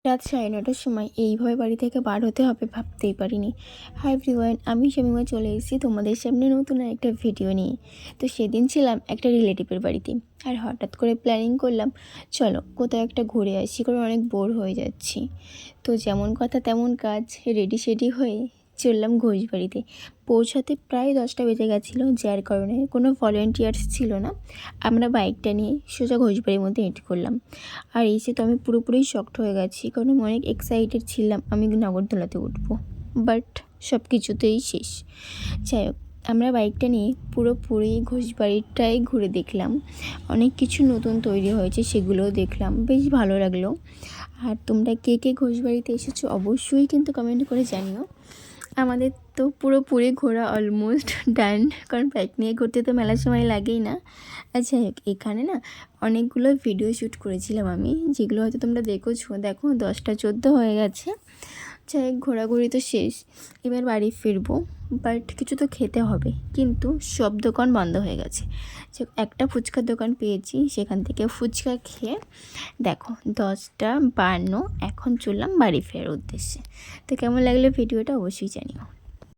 রাত 9:30টার সময় এইভাবে বাড়ি থেকে বার হতে হবে ভাবতেই পারিনি। হাই এভরিওয়ান, আমি শামিমা চলে এসেছি তোমাদের সামনে নতুন একটা ভিডিও নিয়ে। তো সেদিন ছিলাম একটা রিলেটিভের বাড়িতে, আর হঠাৎ করে প্ল্যানিং করলাম চলো কোথাও একটা ঘুরে আসি, কারণ অনেক বোর হয়ে যাচ্ছি। তো যেমন কথা তেমন কাজ, রেডি সেডি হয়ে চললাম ঘোষবাড়িতে। পৌঁছাতে প্রায় 10টা বেজে গেছিলো, যার কারণে কোনো ভলেন্টিয়ার্স ছিল না। আমরা বাইকটা নিয়ে সোজা ঘোষবাড়ির মধ্যে এন্ট্রি করলাম। আর এসে তো আমি পুরোপুরি শকড হয়ে গেছি, কারণ আমি অনেক এক্সাইটেড ছিলাম আমি নাগরদোলাতে উঠবো, বাট সব কিছুতেই শেষ। যাই হোক, আমরা বাইকটা নিয়ে পুরোপুরি ঘোষবাড়িটাই ঘুরে দেখলাম। অনেক কিছু নতুন তৈরি হয়েছে, সেগুলোও দেখলাম, বেশ ভালো লাগলো। আর তোমরা কে কে ঘোষবাড়িতে এসেছো অবশ্যই কিন্তু কমেন্ট করে জানিও। আমাদের তো পুরোপুরি ঘোরা অলমোস্ট ডান, কারণ বাইক নিয়ে ঘুরতে তো মেলার সময় লাগেই না। আচ্ছা, এখানে না অনেকগুলো ভিডিও শ্যুট করেছিলাম আমি, যেগুলো হয়তো তোমরা দেখেছো। দেখো 10টা 14 হয়ে গেছে। যাই হোক, ঘোরাঘুরি তো শেষ, এবার বাড়ি ফিরবো। বাট কিছু তো খেতে হবে, কিন্তু সব দোকান বন্ধ হয়ে গেছে। একটা ফুচকার দোকান পেয়েছি, সেখান থেকে ফুচকা খেয়ে দেখো 10টা 52, এখন চললাম বাড়ি ফেরার উদ্দেশ্যে। তো কেমন লাগলো ভিডিওটা অবশ্যই জানিও।